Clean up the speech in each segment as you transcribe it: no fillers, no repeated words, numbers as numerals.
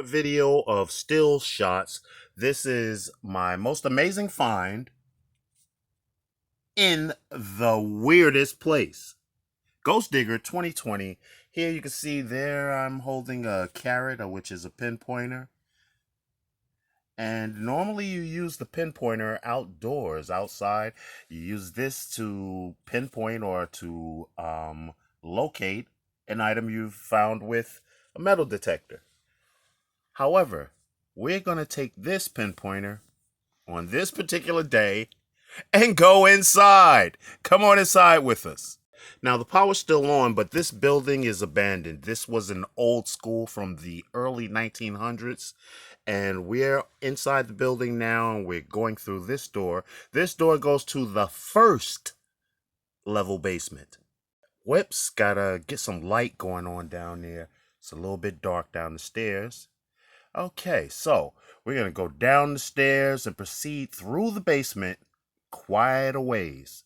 Video of still shots. This is my most amazing find in the weirdest place. Ghost Digger 2020. Here you can see there I'm holding a carrot, which is a pinpointer. And normally you use the pinpointer outdoors, outside. You use this to pinpoint or to locate an item you've found with a metal detector. However, we're going to take this pinpointer on this particular day and go inside. Come on inside with us. Now, the power's still on, but this building is abandoned. This was an old school from the early 1900s, and we're inside the building now, and we're going through this door. This door goes to the first level basement. Whoops, gotta get some light going on down there. It's a little bit dark down the stairs. Okay, so we're going to go down the stairs and proceed through the basement quite a ways.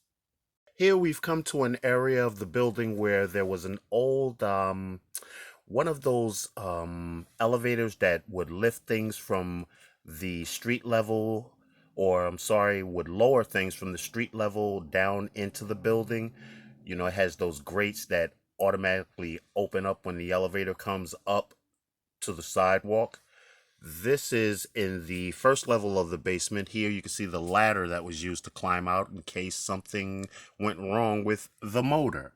Here we've come to an area of the building where there was an old, one of those elevators that would lift things from the street level, or I'm sorry, would lower things from the street level down into the building. You know, it has those grates that automatically open up when the elevator comes up to the sidewalk. This is in the first level of the basement. Here you can see the ladder that was used to climb out in case something went wrong with the motor.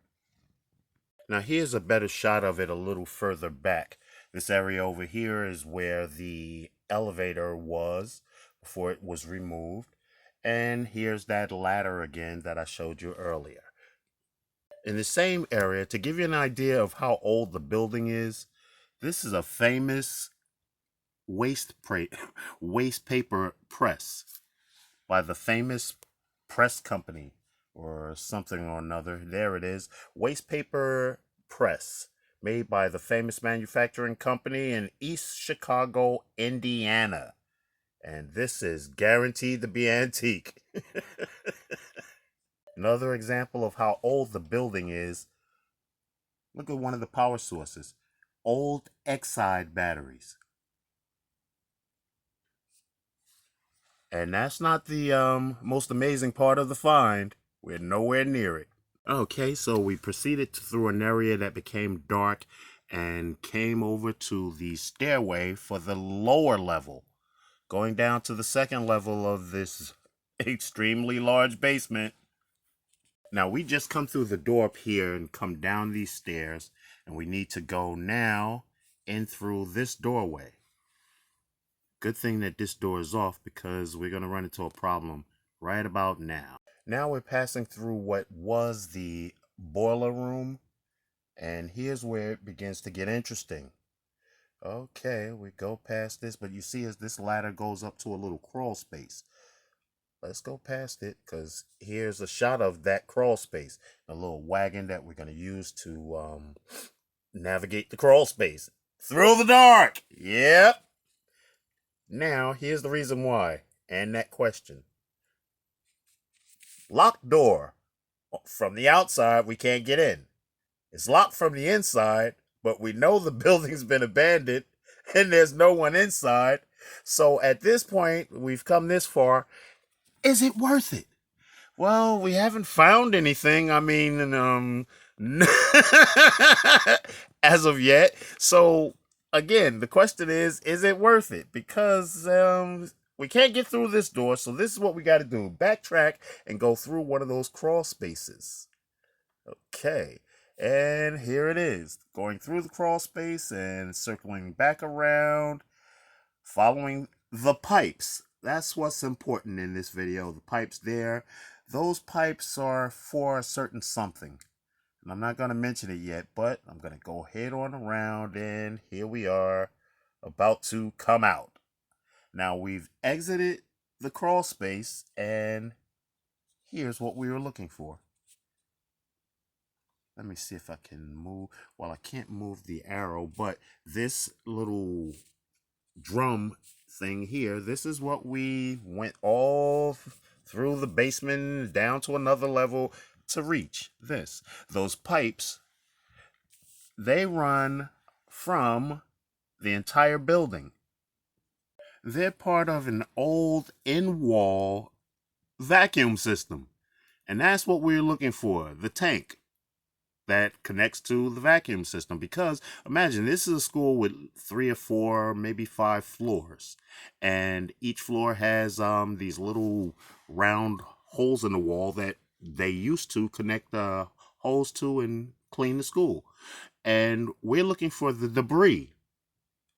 Now here's a better shot of it a little further back. This area over here is where the elevator was before it was removed. And here's that ladder again that I showed you earlier. In the same area, to give you an idea of how old the building is, this is a famous waste paper press by the famous press company or something or another. There it is. Waste paper press made by the famous manufacturing company in East Chicago, Indiana. And this is guaranteed to be antique. Another example of how old the building is. Look at one of the power sources. Old Exide batteries. And that's not the most amazing part of the find. We're nowhere near it. Okay, so we proceeded through an area that became dark and came over to the stairway for the lower level. Going down to the second level of this extremely large basement. Now, we just come through the door up here and come down these stairs, and we need to go now in through this doorway. Good thing that this door is off because we're going to run into a problem right about now. Now we're passing through what was the boiler room, and here's where it begins to get interesting. Okay, we go past this, but you see as this ladder goes up to a little crawl space. Let's go past it because here's a shot of that crawl space. A little wagon that we're going to use to navigate the crawl space. Through the dark! Yep. Now, here's the reason why, and that question. Locked door. From the outside, we can't get in. It's locked from the inside, but we know the building's been abandoned, and there's no one inside. So at this point, we've come this far. Is it worth it? Well, we haven't found anything. I mean, as of yet. So again, the question is it worth it? Because we can't get through this door, so this is what we got to do. Backtrack and go through one of those crawl spaces. Okay, and here it is. Going through the crawl space and circling back around, following the pipes. That's what's important in this video. The pipes there. Those pipes are for a certain something. And I'm not going to mention it yet, but I'm going to go head on around, and here we are about to come out. Now we've exited the crawl space, and here's what we were looking for. Let me see if I can move. Well, I can't move the arrow, but this little drum thing here, this is what we went all through the basement down to another level to reach those pipes. They run from the entire building. They're part of an old in-wall vacuum system. And that's what we're looking for, the tank that connects to the vacuum system. Because imagine this is a school with 3 or 4, maybe 5 floors. And each floor has these little round holes in the wall that they used to connect the hose to and clean the school. And we're looking for the debris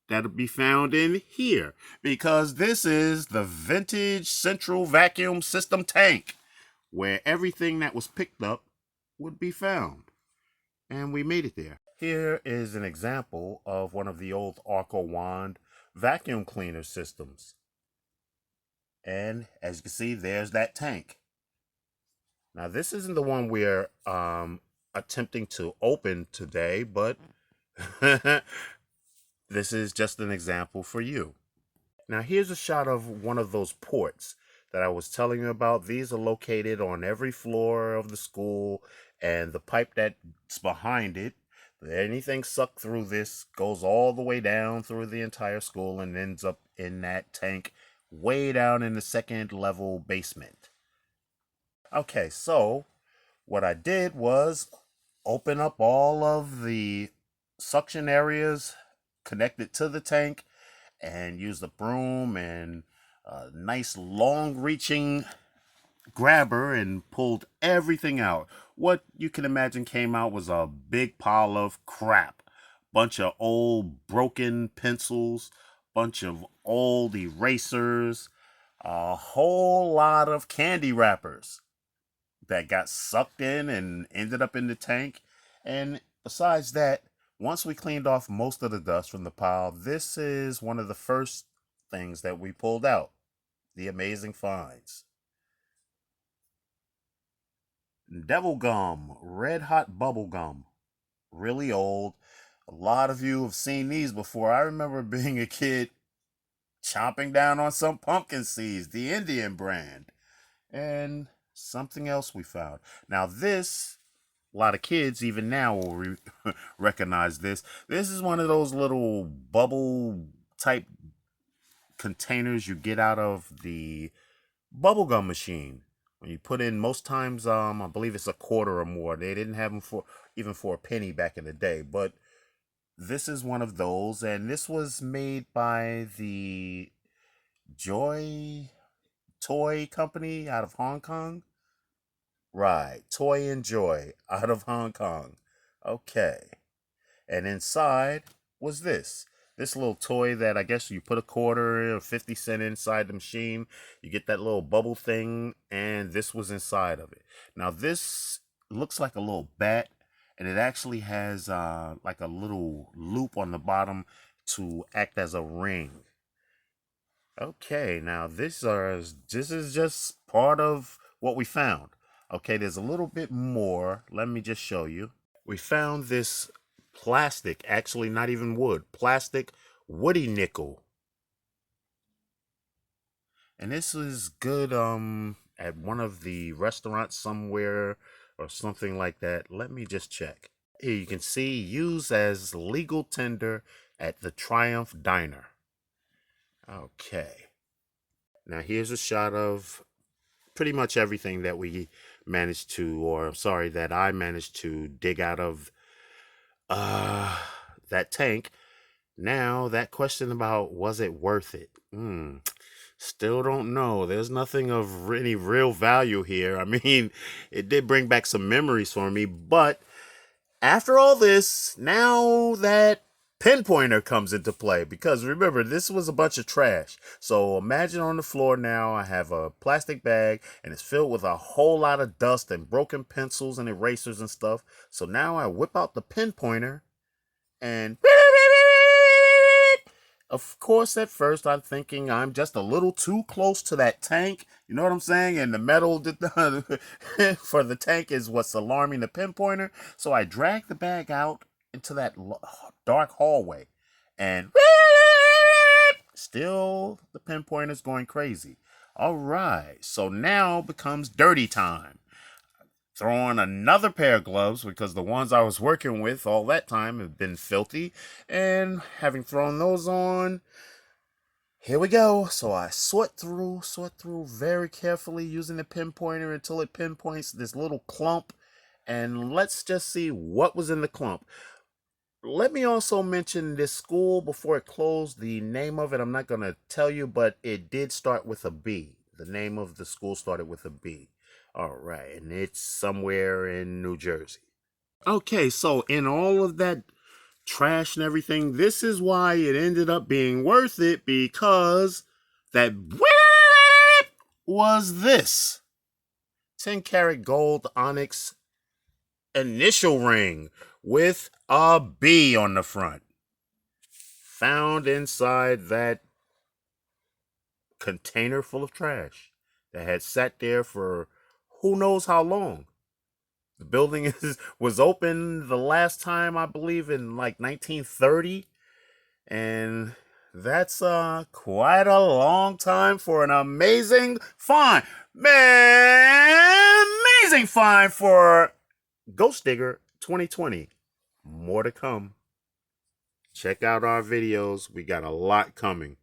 that'll be found in here because this is the vintage central vacuum system tank where everything that was picked up would be found. And we made it there. Here is an example of one of the old Arco Wand vacuum cleaner systems. And as you can see, there's that tank. Now, this isn't the one we're attempting to open today, but this is just an example for you. Now, here's a shot of one of those ports that I was telling you about. These are located on every floor of the school, and the pipe that's behind it, anything sucked through this goes all the way down through the entire school and ends up in that tank way down in the second level basement. Okay, so what I did was open up all of the suction areas connected to the tank and use the broom and a nice long reaching grabber and pulled everything out. What you can imagine came out was a big pile of crap. Bunch of old broken pencils, bunch of old erasers, a whole lot of candy wrappers that got sucked in and ended up in the tank. And besides that, once we cleaned off most of the dust from the pile, this is one of the first things that we pulled out. The amazing finds. Devil gum, red hot bubble gum. Really old. A lot of you have seen these before. I remember being a kid chomping down on some pumpkin seeds, the Indian brand. And something else we found. Now this, a lot of kids even now will recognize this. This is one of those little bubble type containers you get out of the bubblegum machine. When you put in, most times, I believe it's a quarter or more. They didn't have them for even for a penny back in the day, but this is one of those, and this was made by the Joy Toy Company out of Hong Kong. Right, Toy and Joy out of Hong Kong. Okay, and inside was this little toy that I guess you put a quarter or 50 cent inside the machine. You get that little bubble thing, and this was inside of it. Now this looks like a little bat, and it actually has like a little loop on the bottom to act as a ring. Okay, now this is just part of what we found. Okay, there's a little bit more. Let me just show you. We found this plastic, actually not even wood, plastic woody nickel. And this is good at one of the restaurants somewhere or something like that. Let me just check. Here you can see used as legal tender at the Triumph Diner. Okay. Now here's a shot of pretty much everything that we managed to, or sorry, that I managed to dig out of that tank. Now that question about was it worth it? Still don't know. There's nothing of any real value here. I mean, it did bring back some memories for me, but after all this, now that pinpointer comes into play, because remember, this was a bunch of trash. So imagine on the floor now, I have a plastic bag and it's filled with a whole lot of dust and broken pencils and erasers and stuff. So now I whip out the pinpointer and of course, at first I'm thinking I'm just a little too close to that tank. You know what I'm saying? And the metal for the tank is what's alarming the pinpointer. So I drag the bag out into that dark hallway. And still the pinpointer's going crazy. All right. So now becomes dirty time. throw on another pair of gloves because the ones I was working with all that time have been filthy. And having thrown those on, here we go. So I sort through very carefully using the pinpointer until it pinpoints this little clump. And let's just see what was in the clump. Let me also mention this school before it closed. The name of it, I'm not going to tell you, but it did start with a B. The name of the school started with a B. All right, and it's somewhere in New Jersey. Okay, so in all of that trash and everything, this is why it ended up being worth it, because that was this 10-karat gold onyx initial ring with a B on the front, found inside that container full of trash that had sat there for who knows how long. The building was open the last time, I believe, in like 1930, and that's quite a long time for an amazing find. Man, amazing find for Ghost Digger 2020. More to come. Check out our videos. We got a lot coming.